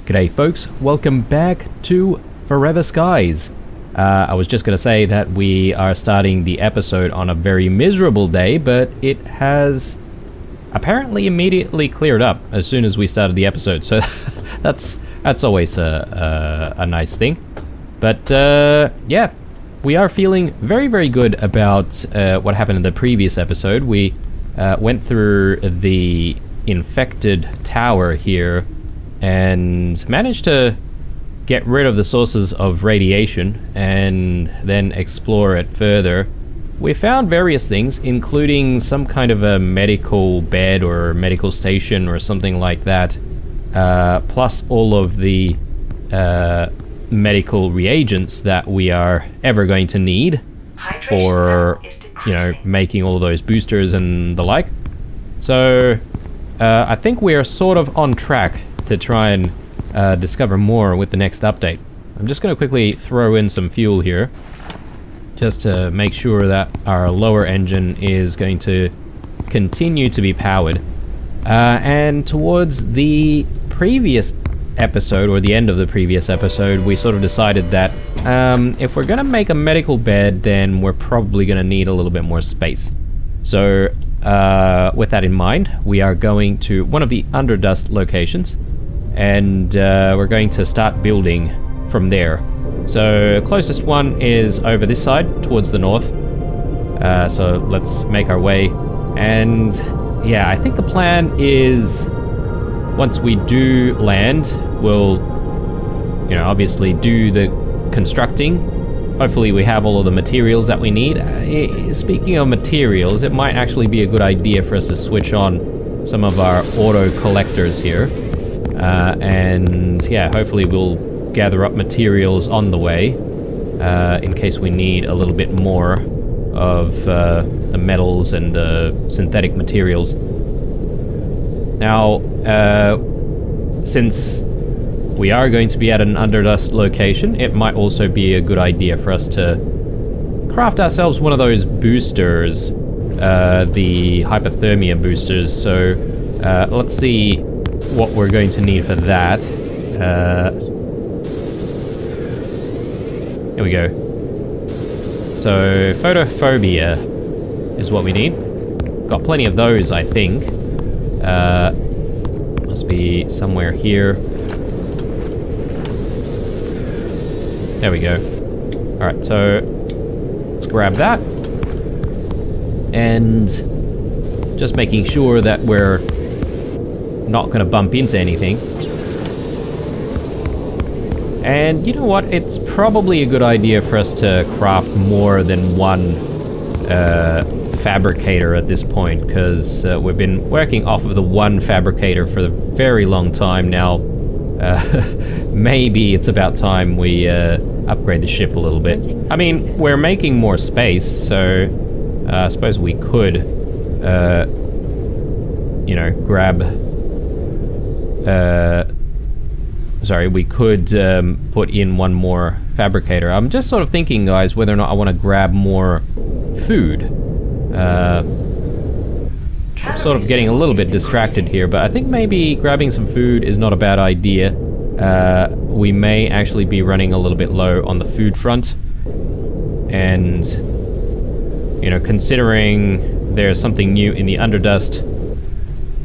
G'day folks, welcome back to Forever Skies. I was just going to say that we are starting the episode on a very miserable day, but it has apparently immediately cleared up as soon as we started the episode, so that's always a nice thing. But yeah, we are feeling very, very good about what happened in the previous episode. We went through the infected tower here and managed to get rid of the sources of radiation and then explore it further. We found various things, including some kind of a medical bed or medical station or something like that, plus all of the medical reagents that we are ever going to need for, you know, making all those boosters and the like. So I think we are sort of on track to try and discover more with the next update. I'm just going to quickly throw in some fuel here, just to make sure that our lower engine is going to continue to be powered. And towards the previous episode, or the end of the previous episode, we sort of decided that if we're going to make a medical bed, then we're probably going to need a little bit more space. So with that in mind, we are going to one of the Underdust locations, and we're going to start building from there. So closest one is over this side towards the north, so let's make our way. And yeah, I think the plan is once we do land, we'll, you know, obviously do the constructing. Hopefully we have all of the materials that we need. Speaking of materials, it might actually be a good idea for us to switch on some of our auto collectors here. And yeah, hopefully we'll gather up materials on the way in case we need a little bit more of the metals and the synthetic materials. Now, since we are going to be at an Underdust location, it might also be a good idea for us to craft ourselves one of those boosters, the hypothermia boosters. So let's see what we're going to need for that. Here we go. So photophobia is what we need. Got plenty of those, I think. Must be somewhere here. There we go. Alright, so let's grab that. And just making sure that we're not going to bump into anything. And you know what? It's probably a good idea for us to craft more than one fabricator at this point, because we've been working off of the one fabricator for a very long time now. Maybe it's about time we upgrade the ship a little bit. I mean, we're making more space, so I suppose we could, you know, grab... sorry, we could put in one more fabricator. I'm just sort of thinking, guys, whether or not I want to grab more food. I'm sort of getting a little bit distracted here, but I think maybe grabbing some food is not a bad idea. We may actually be running a little bit low on the food front. And, you know, considering there's something new in the Underdust,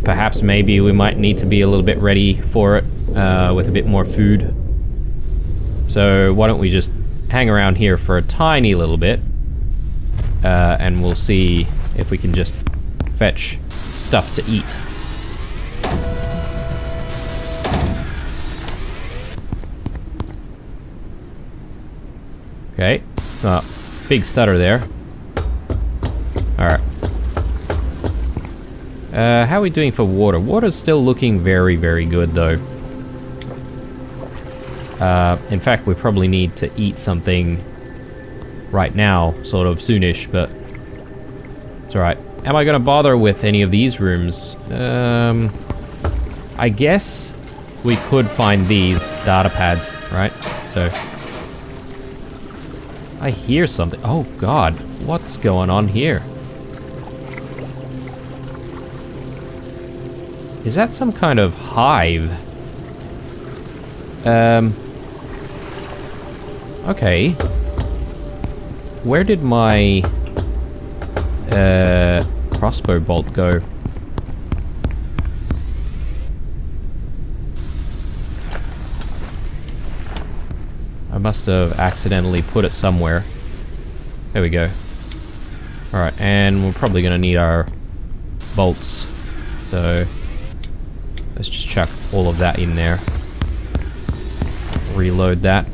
perhaps maybe we might need to be a little bit ready for it with a bit more food. So why don't we just hang around here for a tiny little bit, and we'll see if we can just fetch stuff to eat. Okay, big stutter there. Alright. How are we doing for water? Water's still looking very, very good, though. In fact, we probably need to eat something right now, sort of soonish, but it's alright. Am I going to bother with any of these rooms? I guess we could find these data pads, right? So, I hear something. Oh god, what's going on here? Is that some kind of hive? Okay. Where did my crossbow bolt go? I must have accidentally put it somewhere. There we go. Alright, and we're probably gonna need our bolts. So let's just chuck all of that in there. Reload that.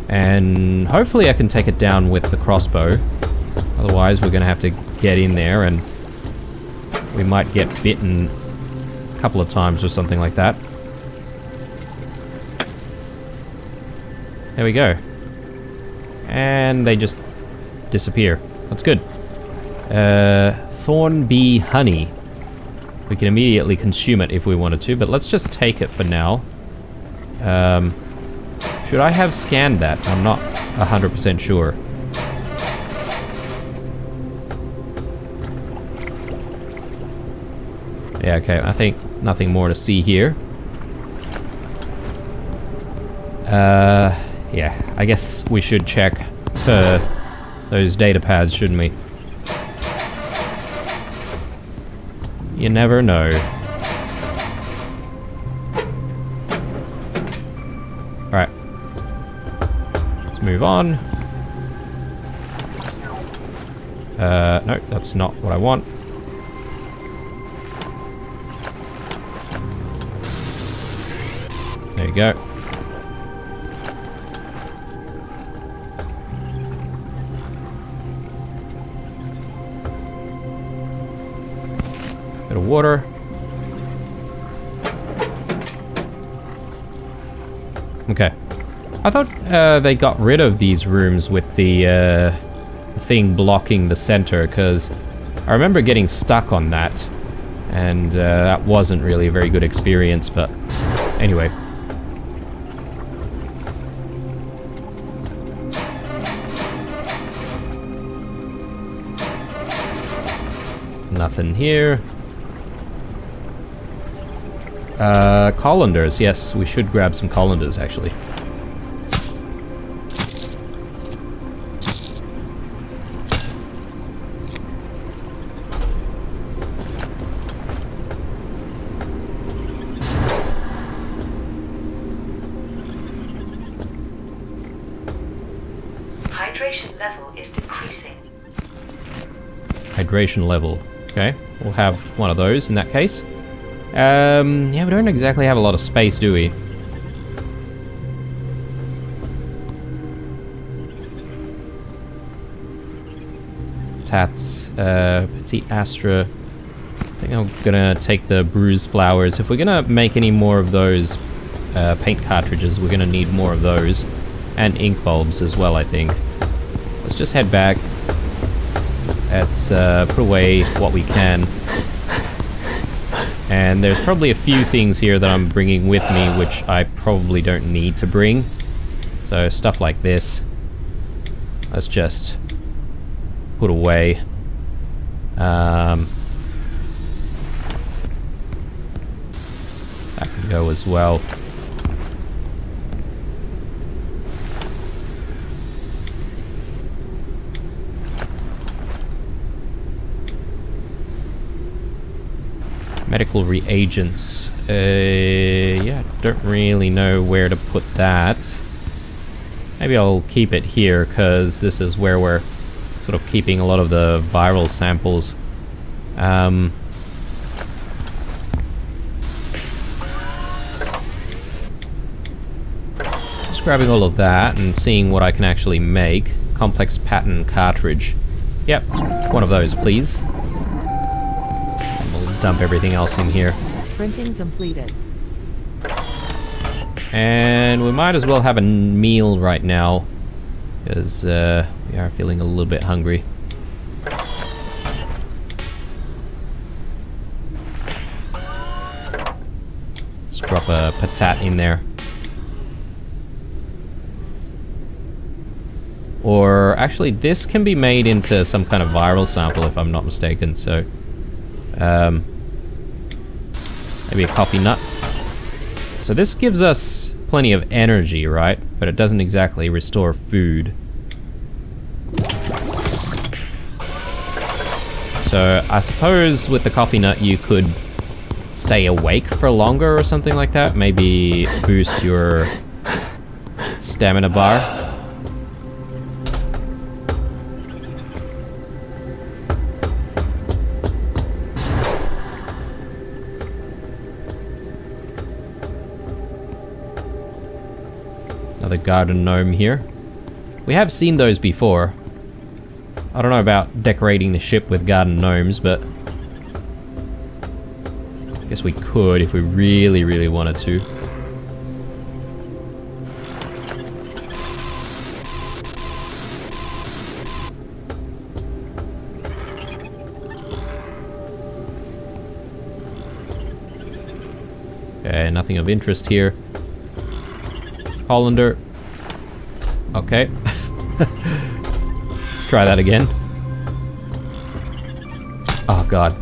And hopefully I can take it down with the crossbow. Otherwise we're gonna have to get in there and we might get bitten a couple of times or something like that. There we go. And they just disappear. That's good. Thorn bee honey. We can immediately consume it if we wanted to, but let's just take it for now. Should I have scanned that? I'm not 100% sure. Yeah, okay, I think nothing more to see here. Yeah, I guess we should check for those data pads, shouldn't we? You never know. Alright. Let's move on. No, that's not what I want. There you go. Bit of water. Okay. I thought they got rid of these rooms with the thing blocking the center, because I remember getting stuck on that, and that wasn't really a very good experience, but anyway. Nothing here. Colanders. Yes, we should grab some colanders, actually. Hydration level is decreasing. Hydration level. Okay, we'll have one of those in that case. Yeah, we don't exactly have a lot of space, do we? Tats, Petite Astra. I think I'm gonna take the bruised flowers. If we're gonna make any more of those paint cartridges, we're gonna need more of those. And ink bulbs as well, I think. Let's just head back. Let's put away what we can. And there's probably a few things here that I'm bringing with me which I probably don't need to bring. So stuff like this. Let's just put away. That can go as well. Medical reagents. Yeah, don't really know where to put that. Maybe I'll keep it here, because this is where we're sort of keeping a lot of the viral samples. Just grabbing all of that and seeing what I can actually make. Complex pattern cartridge. Yep, one of those, please. Dump everything else in here. Printing completed. And we might as well have a meal right now, because we are feeling a little bit hungry. Let's drop a patat in there. Or actually, this can be made into some kind of viral sample if I'm not mistaken, so maybe a coffee nut. So this gives us plenty of energy, right? But it doesn't exactly restore food. So I suppose with the coffee nut you could stay awake for longer or something like that. Maybe boost your stamina bar. Another garden gnome here. We have seen those before. I don't know about decorating the ship with garden gnomes, but I guess we could if we really, really wanted to. Okay, nothing of interest here. Hollander. Okay. Let's try that again. Oh god.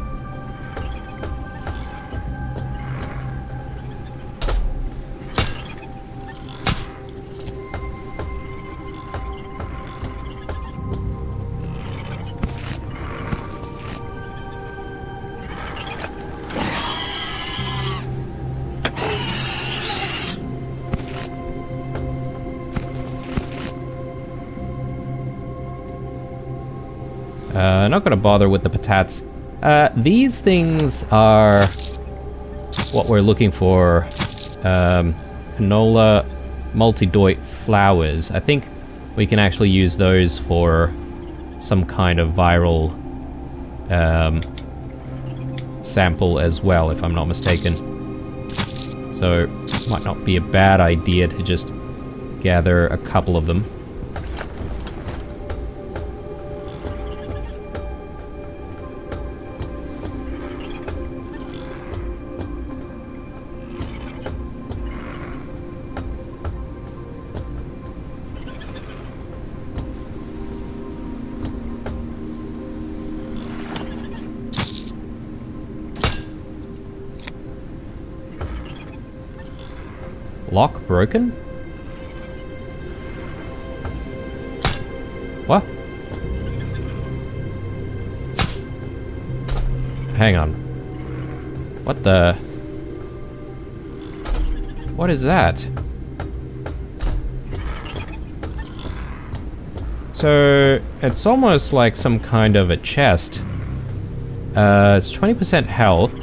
Not gonna bother with the patates. These things are what we're looking for. Canola multi-doit flowers. I think we can actually use those for some kind of viral sample as well, if I'm not mistaken. So, might not be a bad idea to just gather a couple of them. Lock broken? What? Hang on. What the? What is that? So, it's almost like some kind of a chest. It's 20% health.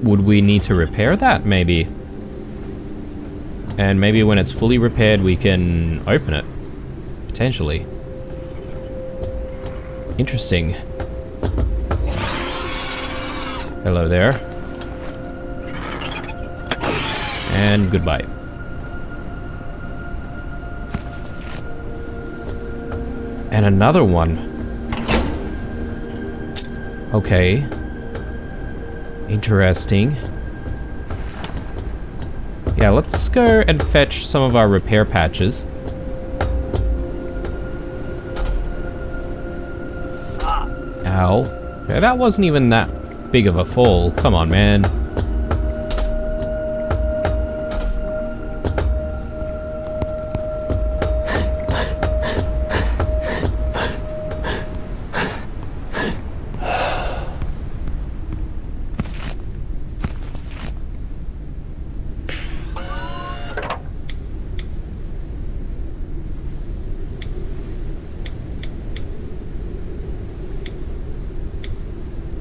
Would we need to repair that, maybe? And maybe when it's fully repaired, we can open it. Potentially. Interesting. Hello there. And goodbye. And another one. Okay. Interesting. Yeah, let's go and fetch some of our repair patches. Ow. Yeah, that wasn't even that big of a fall. Come on, man.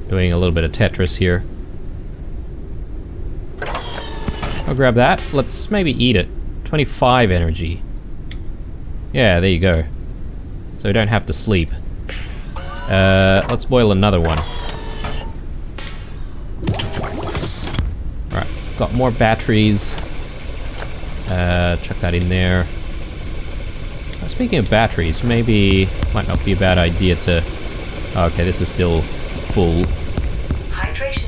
Doing a little bit of Tetris here. I'll grab that. Let's maybe eat it. 25 energy. Yeah, there you go. So we don't have to sleep. Let's boil another one. Alright, got more batteries. Chuck that in there. Speaking of batteries, maybe might not be a bad idea to... Okay, this is still full.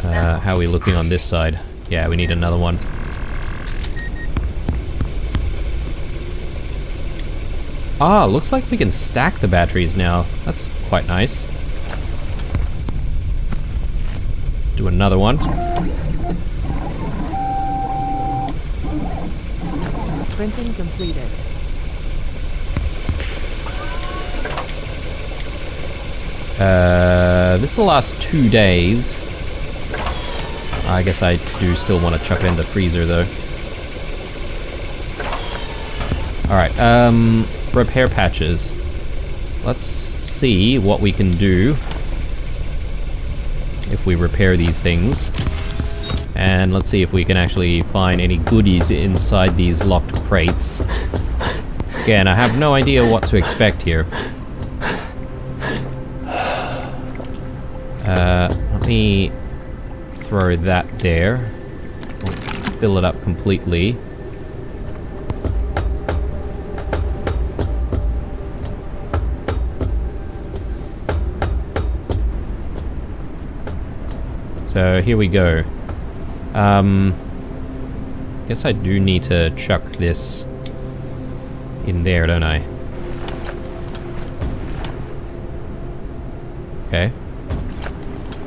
How are we looking on this side? Yeah, we need another one. Ah, looks like we can stack the batteries now. That's quite nice. do another one. Printing completed. This will last 2 days. I guess I do still want to chuck it in the freezer though. Alright, repair patches. Let's see what we can do if we repair these things. And let's see if we can actually find any goodies inside these locked crates. Again, I have no idea what to expect here. Let me throw that there. Fill it up completely. So here we go. Guess I do need to chuck this in there, don't I? Okay.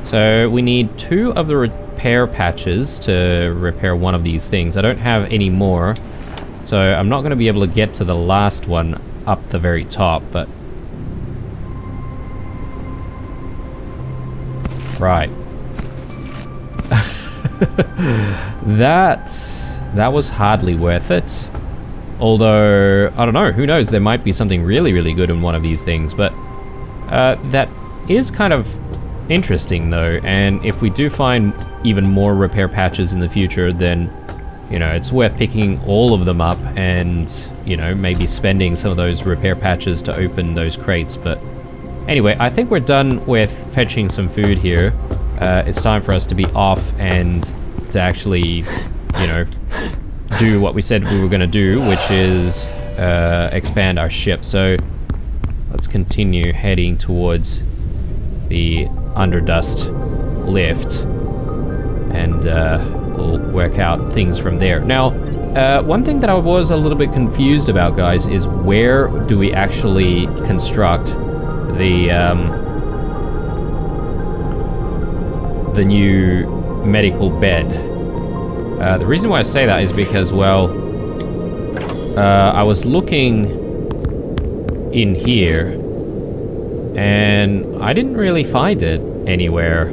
So we need 2 of the repair patches to repair one of these things. I don't have any more, so I'm not going to be able to get to the last one up the very top, but... Right. That was hardly worth it. Although, I don't know, who knows, there might be something really, really good in one of these things, but that is kind of interesting though, and if we do find even more repair patches in the future, then, you know, it's worth picking all of them up and, you know, maybe spending some of those repair patches to open those crates. But anyway, I think we're done with fetching some food here. It's time for us to be off and to actually, you know, do what we said we were going to do, which is expand our ship. So let's continue heading towards the Underdust lift, and we'll work out things from there. Now, one thing that I was a little bit confused about, guys, is where do we actually construct the new medical bed? The reason why I say that is because, well, I was looking in here and I didn't really find it anywhere,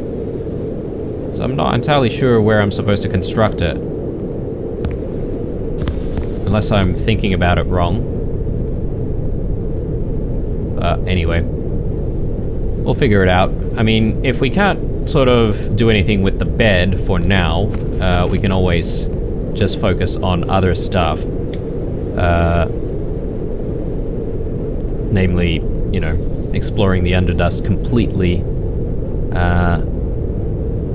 so I'm not entirely sure where I'm supposed to construct it, unless I'm thinking about it wrong. Anyway, we'll figure it out. I mean, if we can't sort of do anything with the bed for now, we can always just focus on other stuff. Namely, you know, exploring the Underdust completely.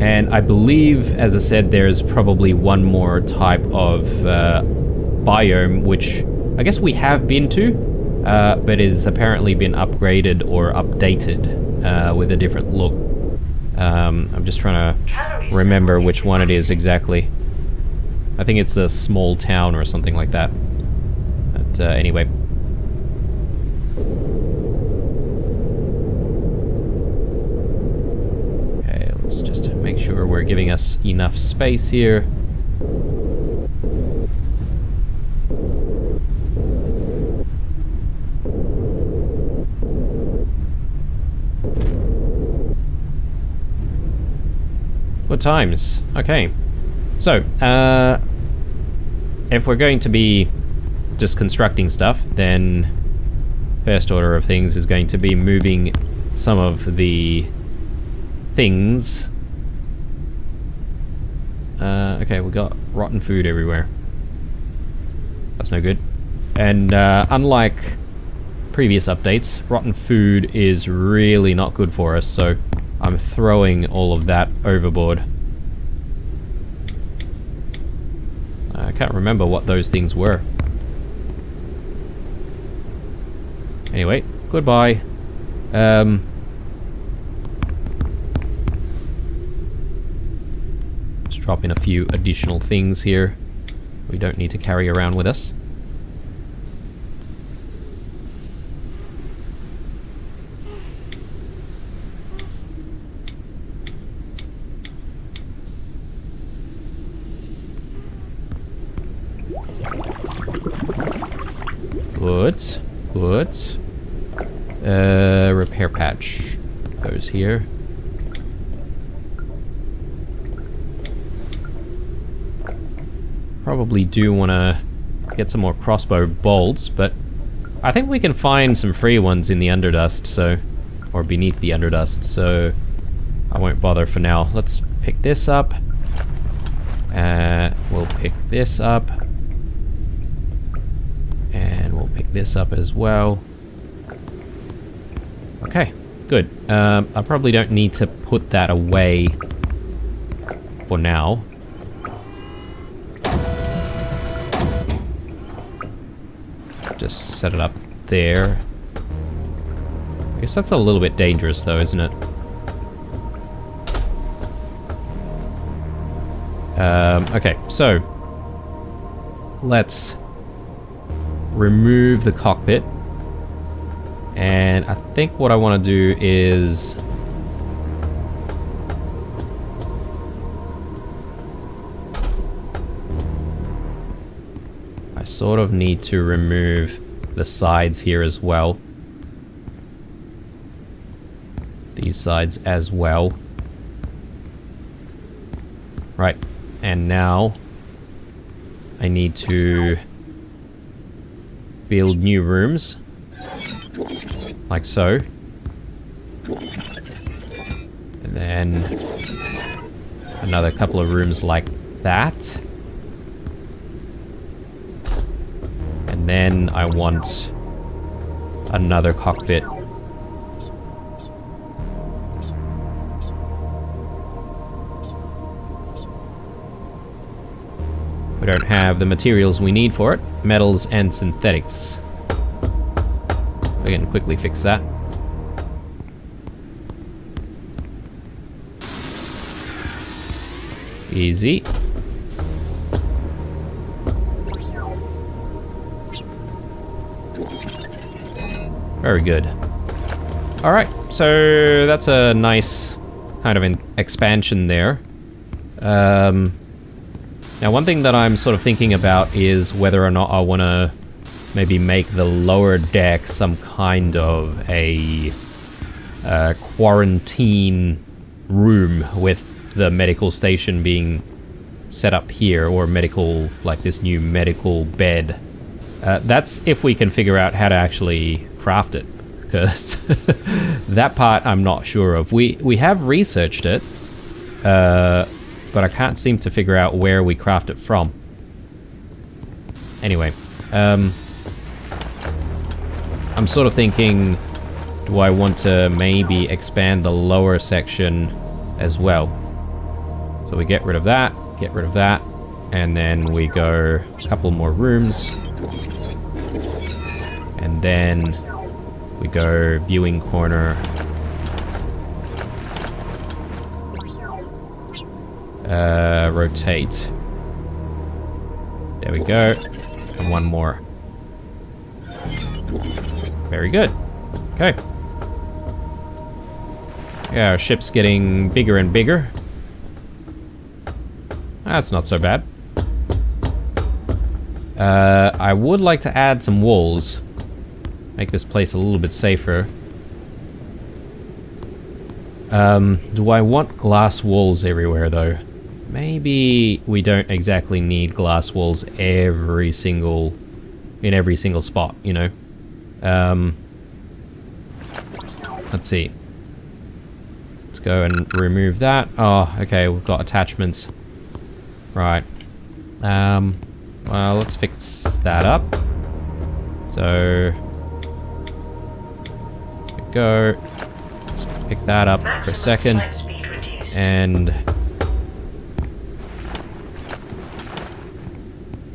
And I believe, as I said, there's probably one more type of biome, which I guess we have been to, but has apparently been upgraded or updated with a different look. I'm just trying to remember which one it is exactly. I think it's the small town or something like that. But anyway. Okay, let's just make sure we're giving us enough space here. Good times. Okay. So, if we're going to be just constructing stuff, then first order of things is going to be moving some of the things. Okay, we got rotten food everywhere. That's no good. And unlike previous updates, rotten food is really not good for us, so I'm throwing all of that overboard. I can't remember what those things were. Anyway, goodbye. Just drop in a few additional things here we don't need to carry around with us. Good. Good. Repair patch goes here. Probably do want to get some more crossbow bolts, but I think we can find some free ones in the underdust, so... or beneath the underdust, so I won't bother for now. Let's pick this up. We'll pick this up. And we'll pick this up as well. Okay, good. I probably don't need to put that away for now. Just set it up there. I guess that's a little bit dangerous though, isn't it? Okay, so let's remove the cockpit. And I think what I want to do is I sort of need to remove the sides here as well. These sides as well. Right, and now I need to build new rooms. Like so. And then another couple of rooms like that. And then I want another cockpit. We don't have the materials we need for it. Metals and synthetics. We can quickly fix that. Easy. Very good. Alright, so that's a nice kind of an expansion there. Now one thing that I'm sort of thinking about is whether or not I want to maybe make the lower deck some kind of a quarantine room with the medical station being set up here, or medical, like this new medical bed. That's if we can figure out how to actually craft it, because that part I'm not sure of. We have researched it, but I can't seem to figure out where we craft it from. Anyway, I'm sort of thinking, do I want to maybe expand the lower section as well? So we get rid of that, and then we go a couple more rooms. And then we go viewing corner. Rotate. There we go. And one more. Very good. Okay. Yeah, our ship's getting bigger and bigger. That's not so bad. I would like to add some walls. Make this place a little bit safer. Do I want glass walls everywhere though? Maybe we don't exactly need glass walls in every single spot, you know? Let's see. Let's go and remove that. Oh, okay, we've got attachments. Right. Well, let's fix that up. So, there we go. Let's pick that up for a second. And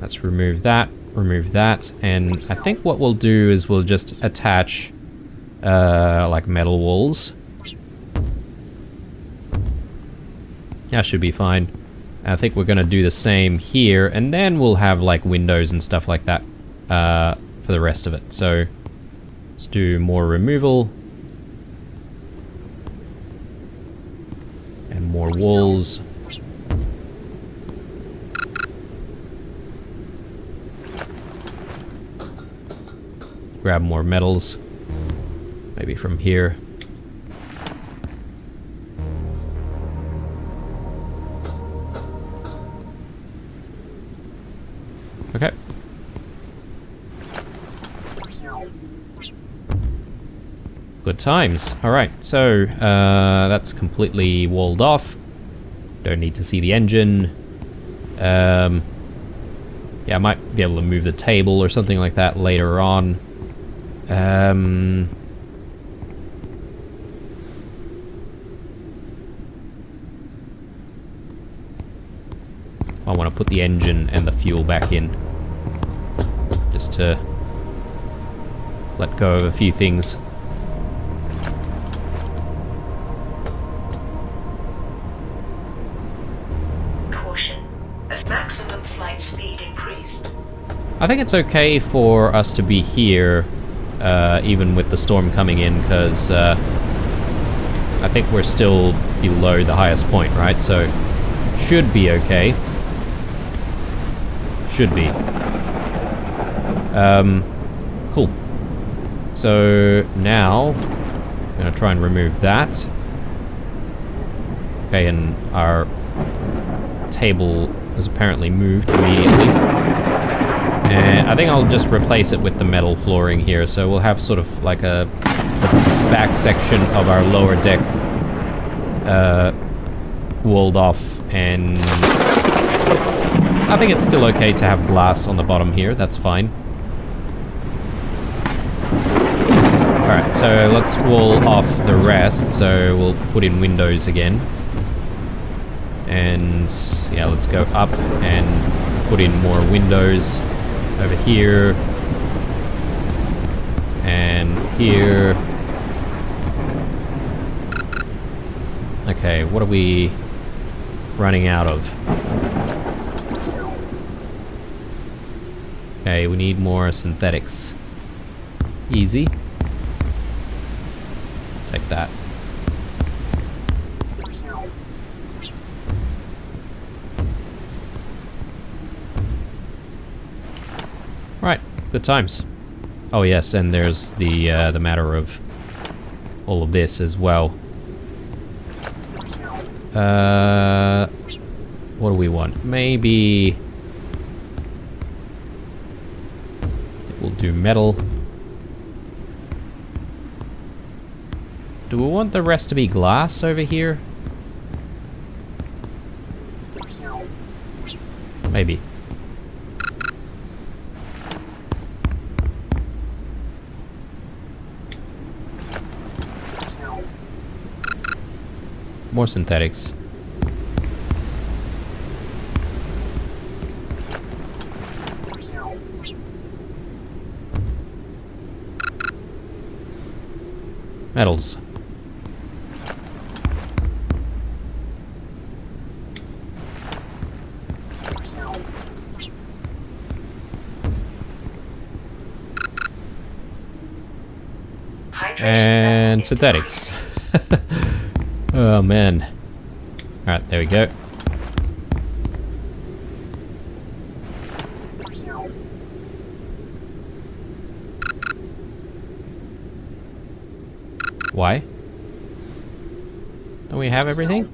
let's remove that, and I think what we'll do is we'll just attach like metal walls. That should be fine. I think we're gonna do the same here, and then we'll have like windows and stuff like that for the rest of it. So let's do more removal. And more walls. grab more metals. Maybe from here. Okay. Good times. Alright, so that's completely walled off. Don't need to see the engine. Yeah, I might be able to move the table or something like that later on. I want to put the engine and the fuel back in. Just to let go of a few things. Caution. As maximum flight speed increased. I think it's okay for us to be here, even with the storm coming in, because I think we're still below the highest point, right? So, should be okay. Should be. Cool. So, now, I'm gonna try and remove that. Okay, and our table has apparently moved immediately. And I think I'll just replace it with the metal flooring here, so we'll have sort of like the back section of our lower deck walled off, and I think it's still okay to have glass on the bottom here, that's fine. Alright, so let's wall off the rest, so we'll put in windows again. And yeah, let's go up and put in more windows. Over here, and here. Okay, what are we running out of? Okay, we need more synthetics. Easy. Take that. Right, good times. Oh yes, and there's the matter of all of this as well. What do we want? Maybe we'll do metal. Do we want the rest to be glass over here? Maybe. More synthetics. Metals. And synthetics. Oh man. Alright, there we go. Why? Don't we have everything?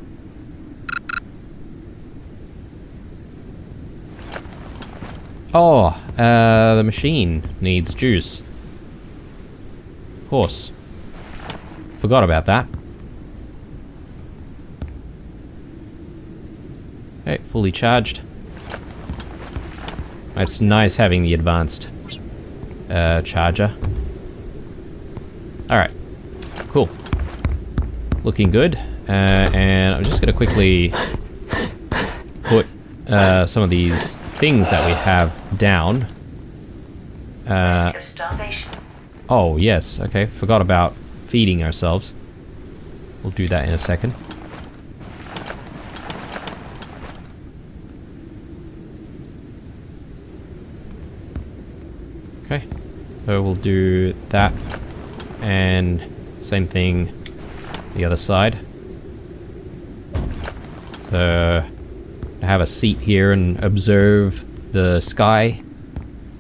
Oh, the machine needs juice. Of course. Forgot about that. Okay, fully charged. It's nice having the advanced charger. Alright, cool. Looking good. And I'm just going to quickly put some of these things that we have down. Risk of starvation. Oh, yes. Okay, forgot about feeding ourselves. We'll do that in a second. Okay, so we'll do that, and same thing the other side. So, have a seat here and observe the sky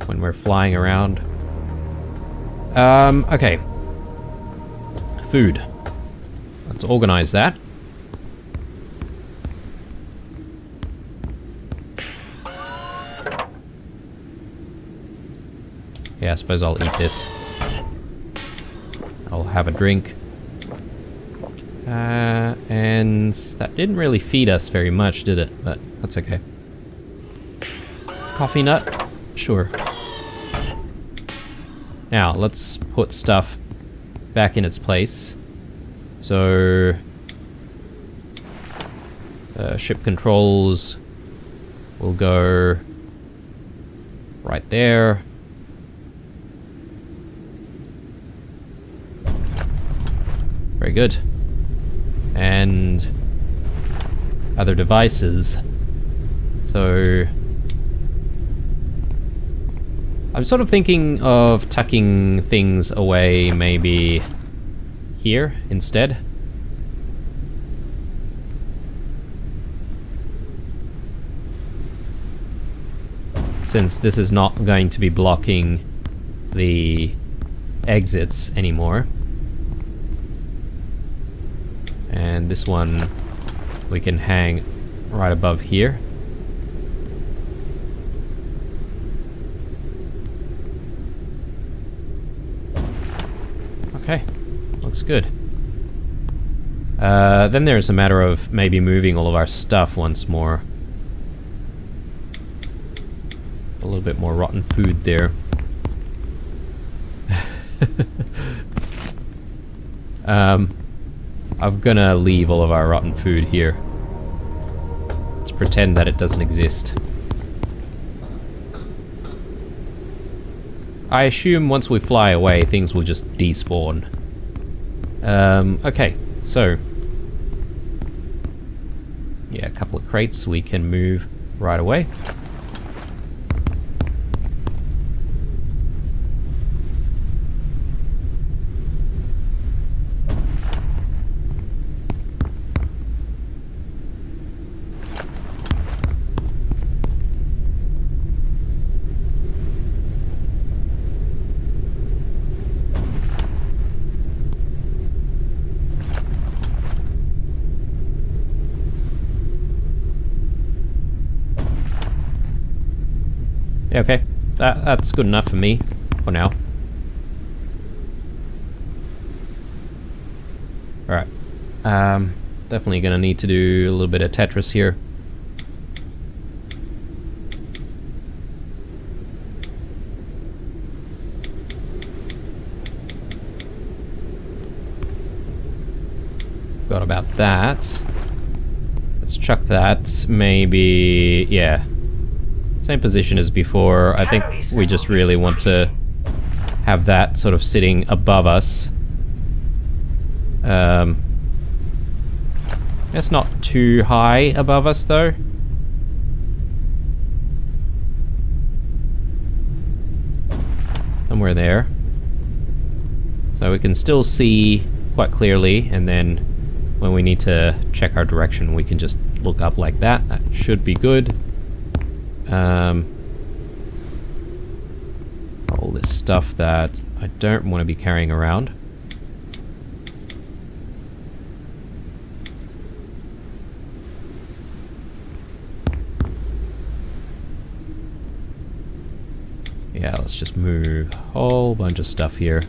when we're flying around. Okay. Food. Let's organize that. Yeah, I suppose I'll eat this. I'll have a drink. And that didn't really feed us very much, did it? But that's okay. Coffee nut? Sure. Now, let's put stuff back in its place. So... ship controls will go right there. Very good. And other devices. So I'm sort of thinking of tucking things away maybe here instead. Since this is not going to be blocking the exits anymore. And this one we can hang right above here. Okay, looks good. Then there's a matter of maybe moving all of our stuff once more. A little bit more rotten food there. I'm gonna leave all of our rotten food here. Let's pretend that it doesn't exist. I assume once we fly away, things will just despawn. Okay, so... yeah, a couple of crates we can move right away. Yeah, okay. That's good enough for me, for now. Alright. Definitely gonna need to do a little bit of Tetris here. Forgot about that. Let's chuck that, maybe... yeah. Same position as before. I think we just really want to have that sort of sitting above us. It's not too high above us though. Somewhere there. So we can still see quite clearly, and then when we need to check our direction we can just look up like that. That should be good. All this stuff that I don't want to be carrying around. Yeah, let's just move a whole bunch of stuff here.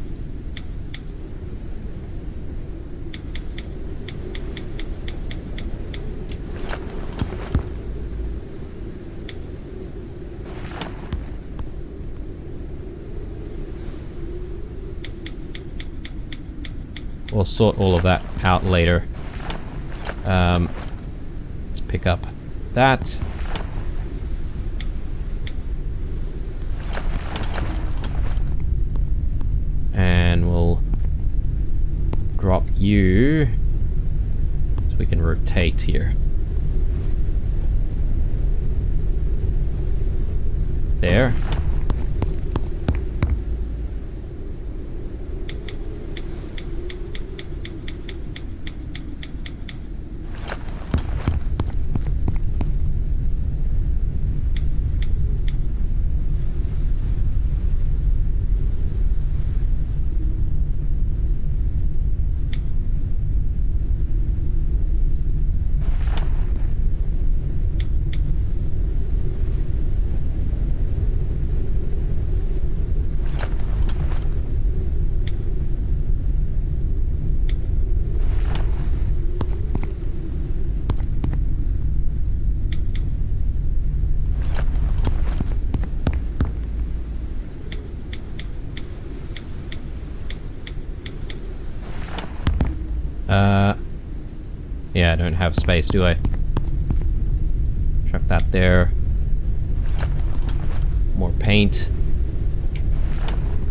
We'll sort all of that out later. Let's pick up that. And we'll drop you so we can rotate here. There. Yeah, I don't have space, do I? Chuck that there. More paint.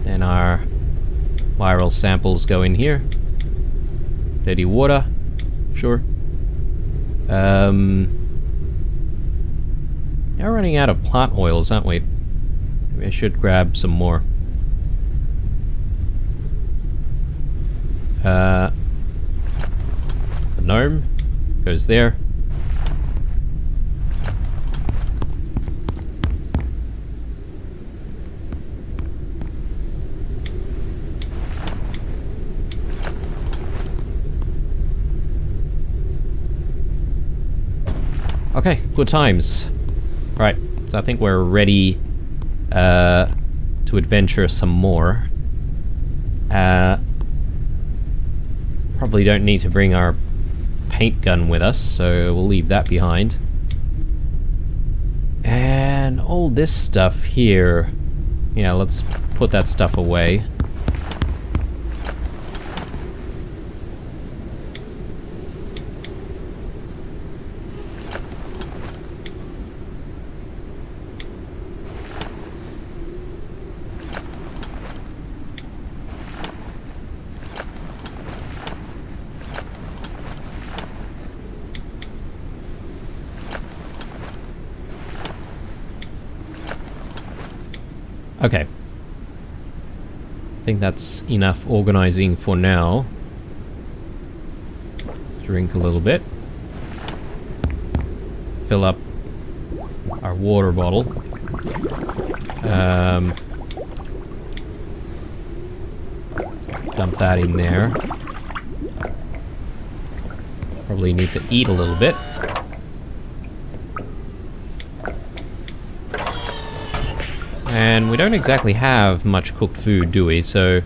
And our viral samples go in here. Dirty water. Sure. Now we're running out of plant oils, aren't we? Maybe I should grab some more. The gnome goes there. Okay, good times. Right, so I think we're ready to adventure some more. Probably don't need to bring our paint gun with us, so we'll leave that behind. And all this stuff here, yeah, let's put that stuff away. Okay. I think that's enough organizing for now. Drink a little bit. Fill up our water bottle. Dump that in there. Probably need to eat a little bit. And we don't exactly have much cooked food, do we? So,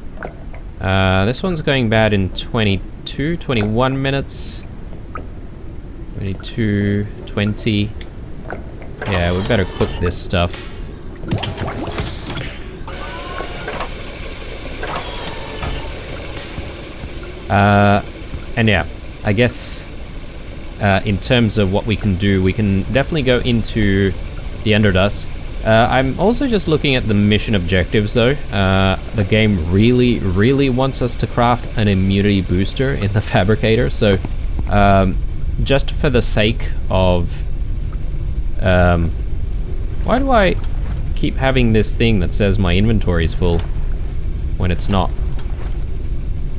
this one's going bad in 22, 21 minutes. 22, 20. Yeah, we better cook this stuff. And yeah, I guess in terms of what we can do, we can definitely go into the Underdust. I'm also just looking at the mission objectives though. The game really wants us to craft an immunity booster in the fabricator, so just for the sake of... why do I keep having this thing that says my inventory is full when it's not?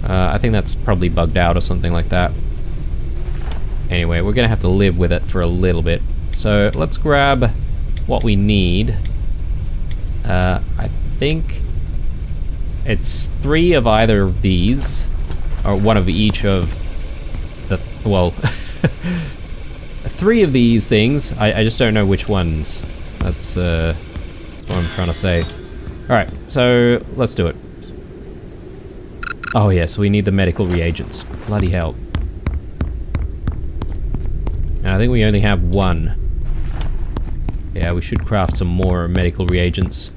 I think that's probably bugged out or something like that. Anyway, we're gonna have to live with it for a little bit. So let's grab what we need. I think it's 3 of either of these, or 1 of each of the, well, 3 of these things. I just don't know which ones. That's what I'm trying to say. Alright, so let's do it. Oh yes, we need the medical reagents. Bloody hell. And I think we only have 1. Yeah, we should craft some more medical reagents.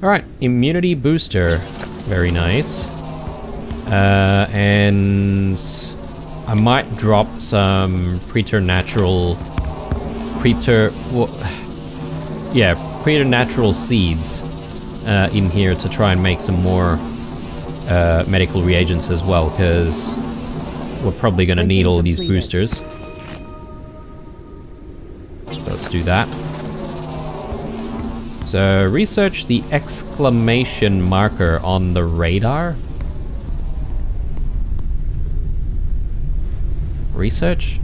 Alright, immunity booster. Very nice. And I might drop some preternatural seeds in here to try and make some more medical reagents as well, because we're probably going to need all of these boosters. Let's do that. So, research the exclamation marker on the radar. Research?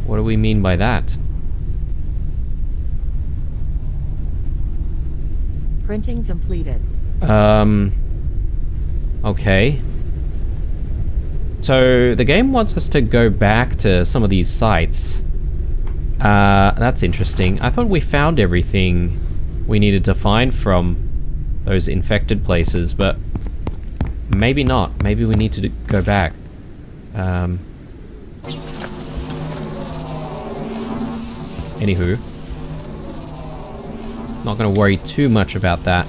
What do we mean by that? Printing completed. Okay. So, the game wants us to go back to some of these sites. That's interesting. I thought we found everything we needed to find from those infected places, but maybe not. Maybe we need to go back. Anywho. Not gonna worry too much about that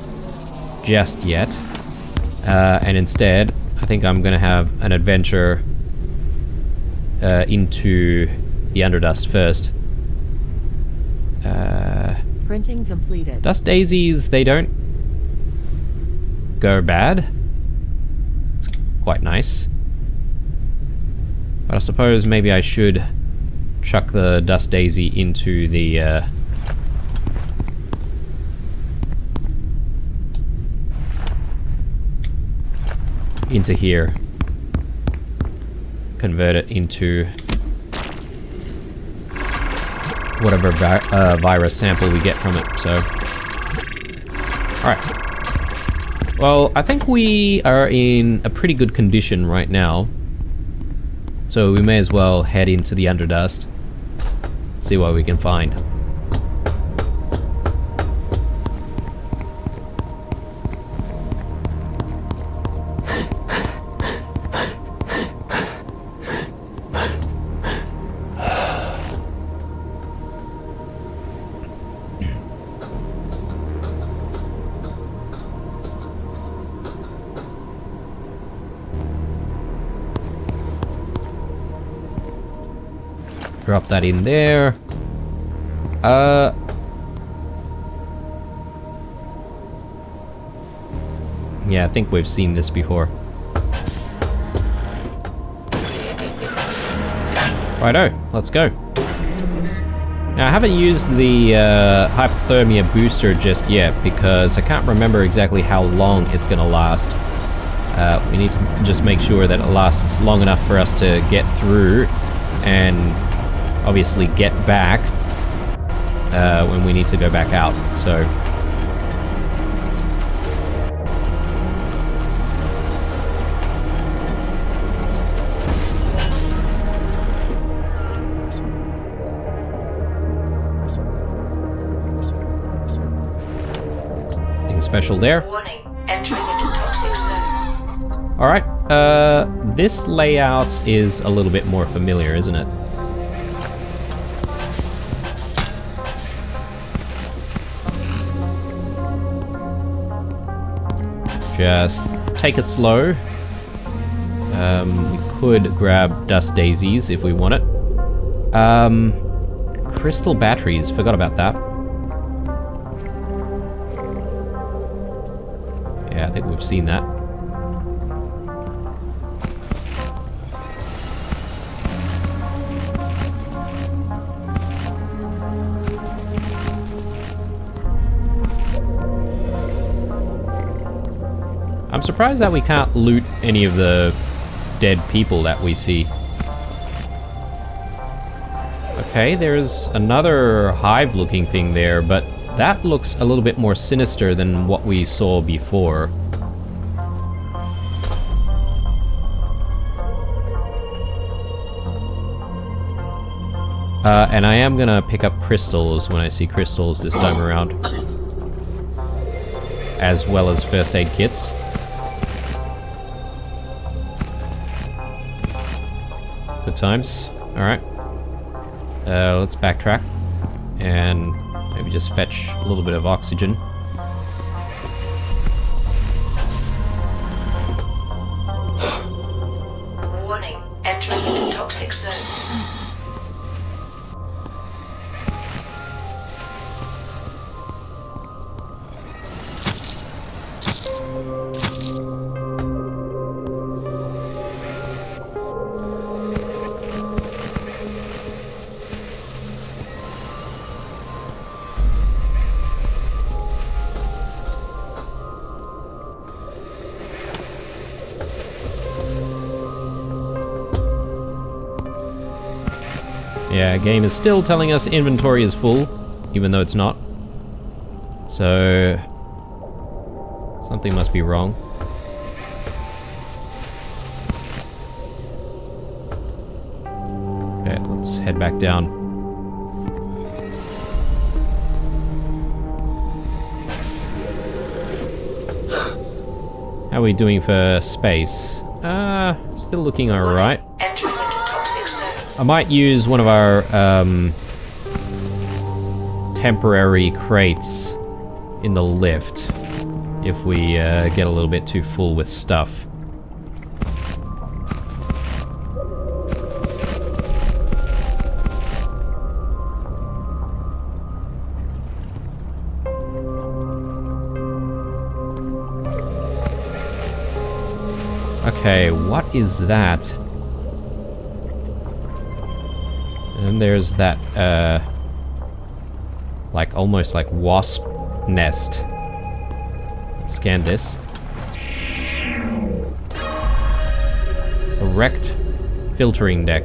just yet. And instead, I think I'm gonna have an adventure into the underdust first. Printing completed. Dust daisies, they don't go bad. It's quite nice. But I suppose maybe I should chuck the dust daisy into the into here. Convert it into whatever virus sample we get from it, so. Alright. Well, I think we are in a pretty good condition right now. So we may as well head into the underdust. See what we can find. Drop that in there. Yeah, I think we've seen this before. Righto, let's go. Now, I haven't used the hypothermia booster just yet because I can't remember exactly how long it's gonna last. We need to just make sure that it lasts long enough for us to get through and obviously get back when we need to go back out, so. Nothing special there. Warning, entering into toxic zone. Alright, this layout is a little bit more familiar, isn't it? Just take it slow. We could grab dust daisies if we want it. Crystal batteries, forgot about that. Yeah, I think we've seen that. I'm surprised that we can't loot any of the dead people that we see. Okay, there's another hive-looking thing there, but that looks a little bit more sinister than what we saw before. And I am gonna pick up crystals when I see crystals this time around. As well as first aid kits. Good times. Alright. Let's backtrack. And maybe just fetch a little bit of oxygen. Warning, entering into toxic zone. Yeah, game is still telling us inventory is full, even though it's not. So something must be wrong. Okay, let's head back down. How are we doing for space? Still looking alright. Entering into toxic zone. I might use one of our temporary crates in the lift if we get a little bit too full with stuff. Okay, what is that? And then there's that, like, almost like wasp nest. Let's scan this. Erect filtering deck.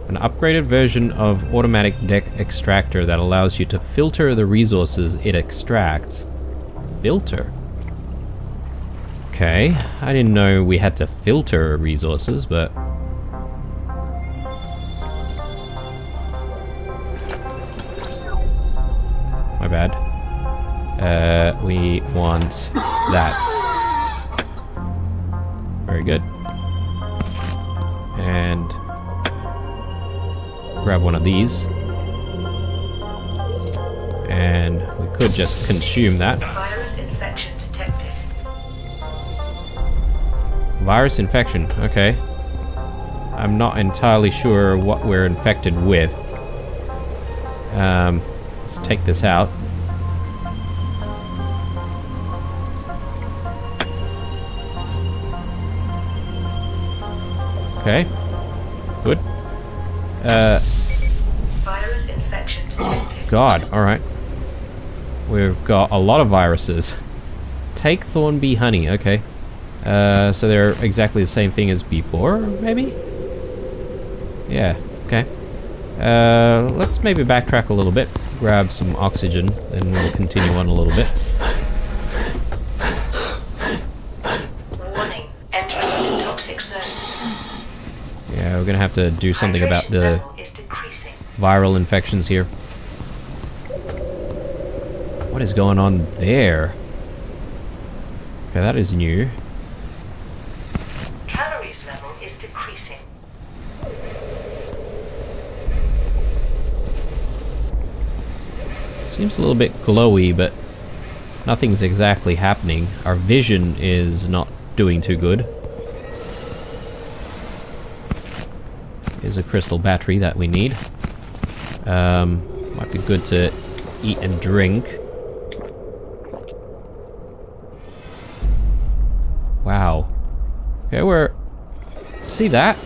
An upgraded version of automatic deck extractor that allows you to filter the resources it extracts. Filter? Okay, I didn't know we had to filter resources, but... my bad. We want that. Very good. And... grab one of these. And we could just consume that. Virus infection detected. Virus infection, okay. I'm not entirely sure what we're infected with. Let's take this out. Okay. Good. Virus infection detected. God, alright. We've got a lot of viruses. Take Thornbee honey, okay. So they're exactly the same thing as before, maybe? Yeah, okay. Let's maybe backtrack a little bit. Grab some oxygen, and we'll continue on a little bit. Warning, entering into toxic zone. Yeah, we're gonna have to do something about Hydration the level is decreasing. viral infections here. What is going on there? Okay, that is new. Calories level is decreasing. Seems a little bit glowy, but nothing's exactly happening. Our vision is not doing too good. Here's a crystal battery that we need. Might be good to eat and drink. Wow. Okay, we're... see that?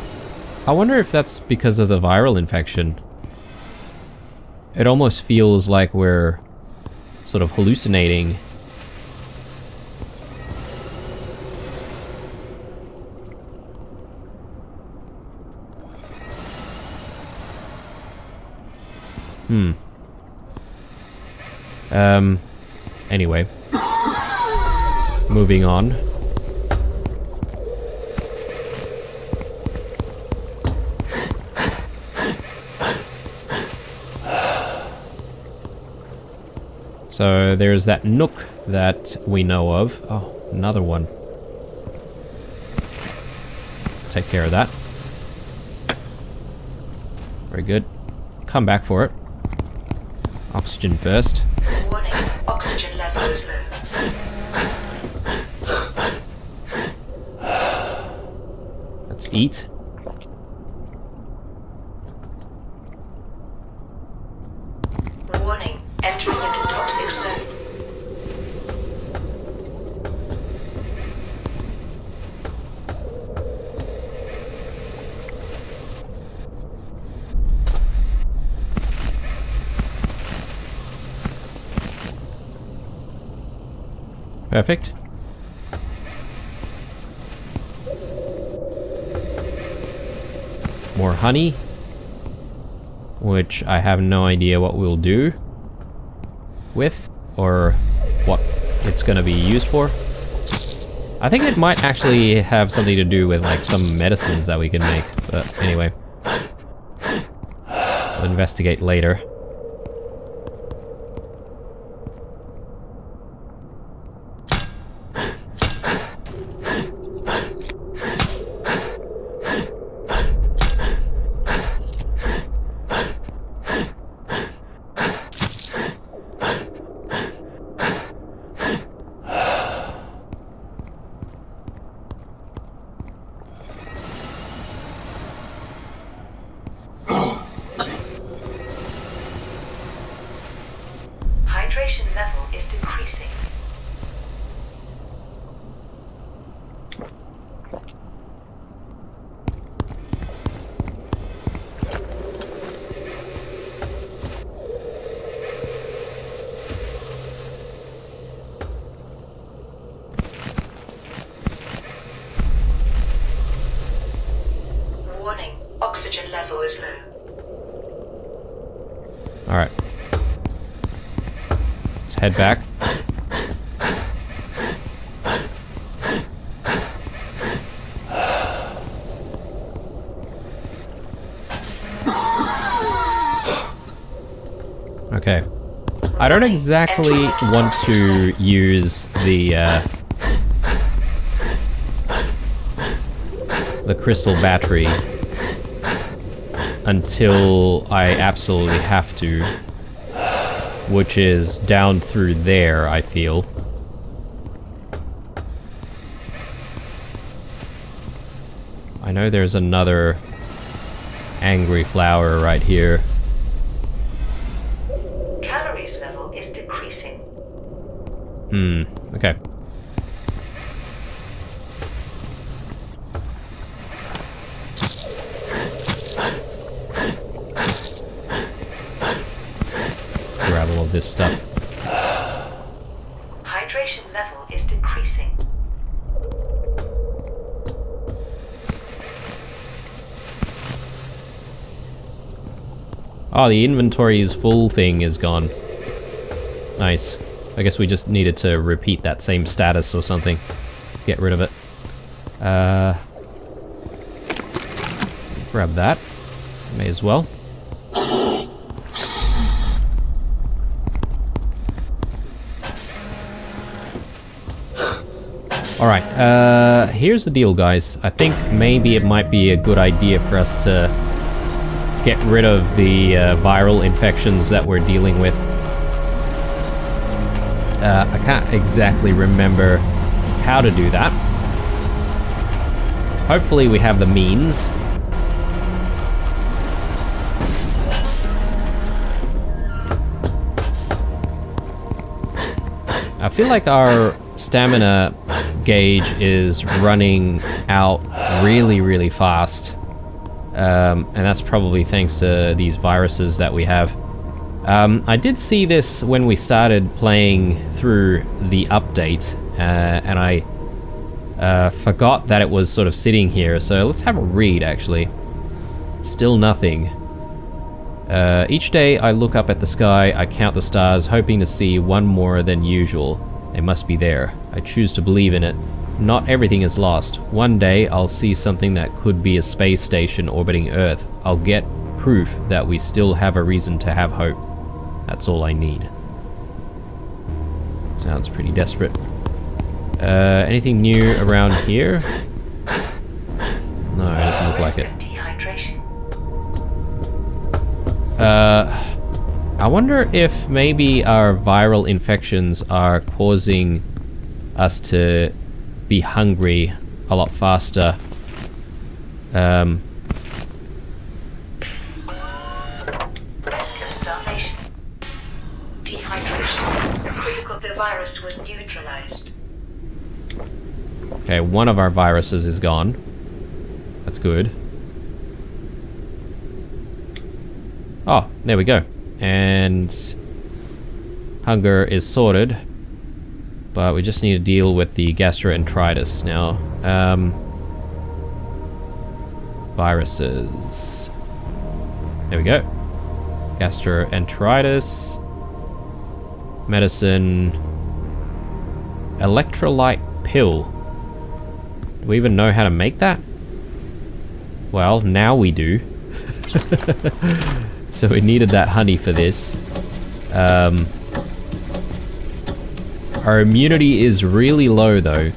I wonder if that's because of the viral infection. It almost feels like we're sort of hallucinating. Anyway. Moving on. So there's that nook that we know of. Oh, another one. Take care of that. Very good. Come back for it. Oxygen first. Warning, oxygen level is low. Let's eat. Warning, entering into toxic zone. Perfect. More honey. Which I have no idea what we'll do with, or what it's gonna be used for. I think it might actually have something to do with like some medicines that we can make, but anyway. We'll investigate later. Hydration level is decreasing. Warning, oxygen level is low. Alright. Let's head back. Okay. I don't exactly want to use the crystal battery until I absolutely have to, which is down through there, I feel. I know there's another angry flower right here. Calories level is decreasing. Okay. Grab all of this stuff. Hydration level is decreasing. Oh, the inventory's full thing is gone. Nice. I guess we just needed to repeat that same status or something. Get rid of it. Grab that. May as well. Alright, here's the deal, guys. I think maybe it might be a good idea for us to get rid of the viral infections that we're dealing with. I can't exactly remember how to do that. Hopefully we have the means. I feel like our stamina gauge is running out really, really fast. And that's probably thanks to these viruses that we have. I did see this when we started playing through the update, and I forgot that it was sort of sitting here, so let's have a read, actually. Still nothing. Each day I look up at the sky, I count the stars, hoping to see one more than usual. They must be there. I choose to believe in it. Not everything is lost. One day I'll see something that could be a space station orbiting Earth. I'll get proof that we still have a reason to have hope. That's all I need. Sounds pretty desperate. Anything new around here? No, it doesn't look like it. Dehydration. I wonder if maybe our viral infections are causing us to be hungry a lot faster. Risk of starvation. Dehydration. Critical. The virus was neutralized. Okay, one of our viruses is gone. That's good. Oh, there we go. And hunger is sorted. But we just need to deal with the gastroenteritis now. Viruses. There we go. Gastroenteritis. Medicine. Electrolyte pill. Do we even know how to make that? Well, now we do. So we needed that honey for this. Our immunity is really low though,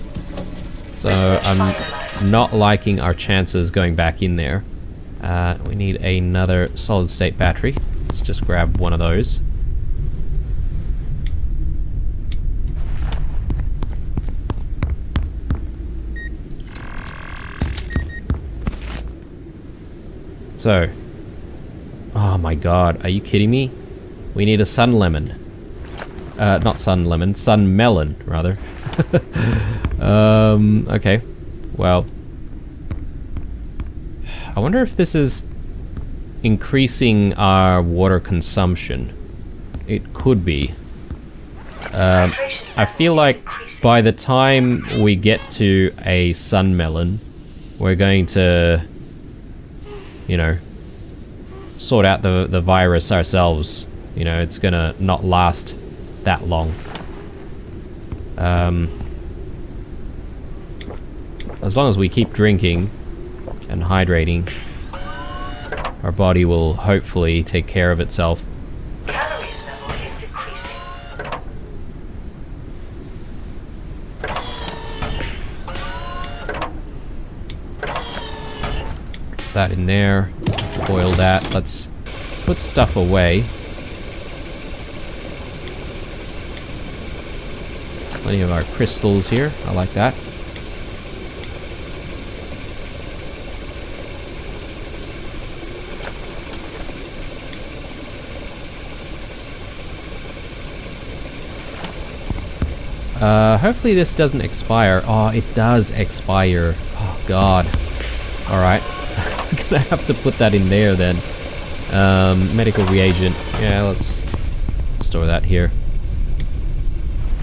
so I'm not liking our chances going back in there. We need another solid state battery. Let's just grab one of those. So, oh my god, are you kidding me? We need a sun lemon. Not sun lemon, sun melon, rather. Okay. Well. I wonder if this is increasing our water consumption. It could be. I feel like by the time we get to a sun melon, we're going to you know, sort out the virus ourselves. You know, it's gonna not last that long. As long as we keep drinking and hydrating, our body will hopefully take care of itself. Calories level is decreasing. That in there. Boil that. Let's put stuff away. Plenty of our crystals here. I like that. Hopefully this doesn't expire. Oh, it does expire. Oh, God. Alright. I'm gonna have to put that in there then. Medical reagent. Yeah, let's store that here.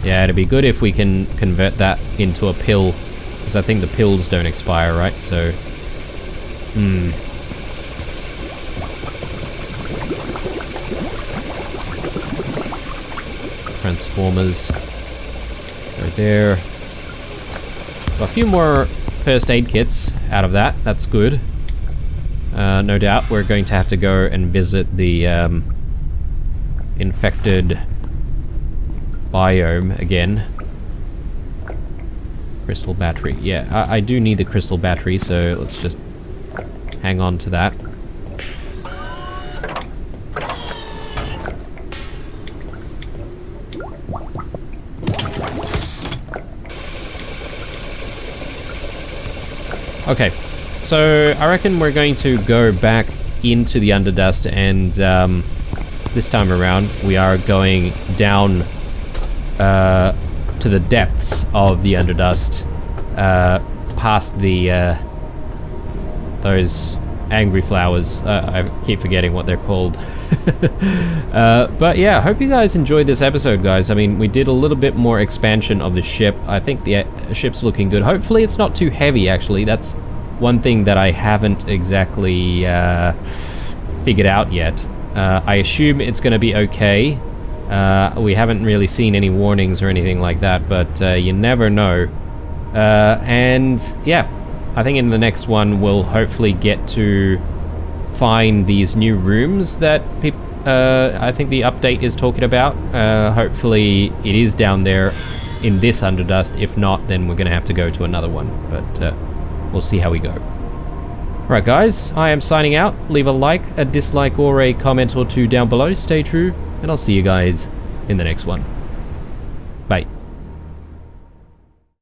Yeah, it'd be good if we can convert that into a pill, because I think the pills don't expire, right? So, Transformers. Go there. Got a few more first aid kits out of that. That's good. No doubt we're going to have to go and visit the infected biome again. Crystal battery. Yeah, I do need the crystal battery, so let's just hang on to that. Okay, so I reckon we're going to go back into the Underdust, and this time around we are going down to the depths of the Underdust, past the those angry flowers. I keep forgetting what they're called. But yeah, I hope you guys enjoyed this episode, guys. I mean, we did a little bit more expansion of the ship. I think the ship's looking good. Hopefully it's not too heavy, actually. That's one thing that I haven't exactly figured out yet. I assume it's going to be okay. We haven't really seen any warnings or anything like that, but you never know. And yeah, I think in the next one we'll hopefully get to find these new rooms that I think the update is talking about. Hopefully it is down there in this Underdust. If not, then we're gonna have to go to another one, but we'll see how we go. Alright guys, I am signing out. Leave a like, a dislike, or a comment or two down below. Stay true, and I'll see you guys in the next one. Bye.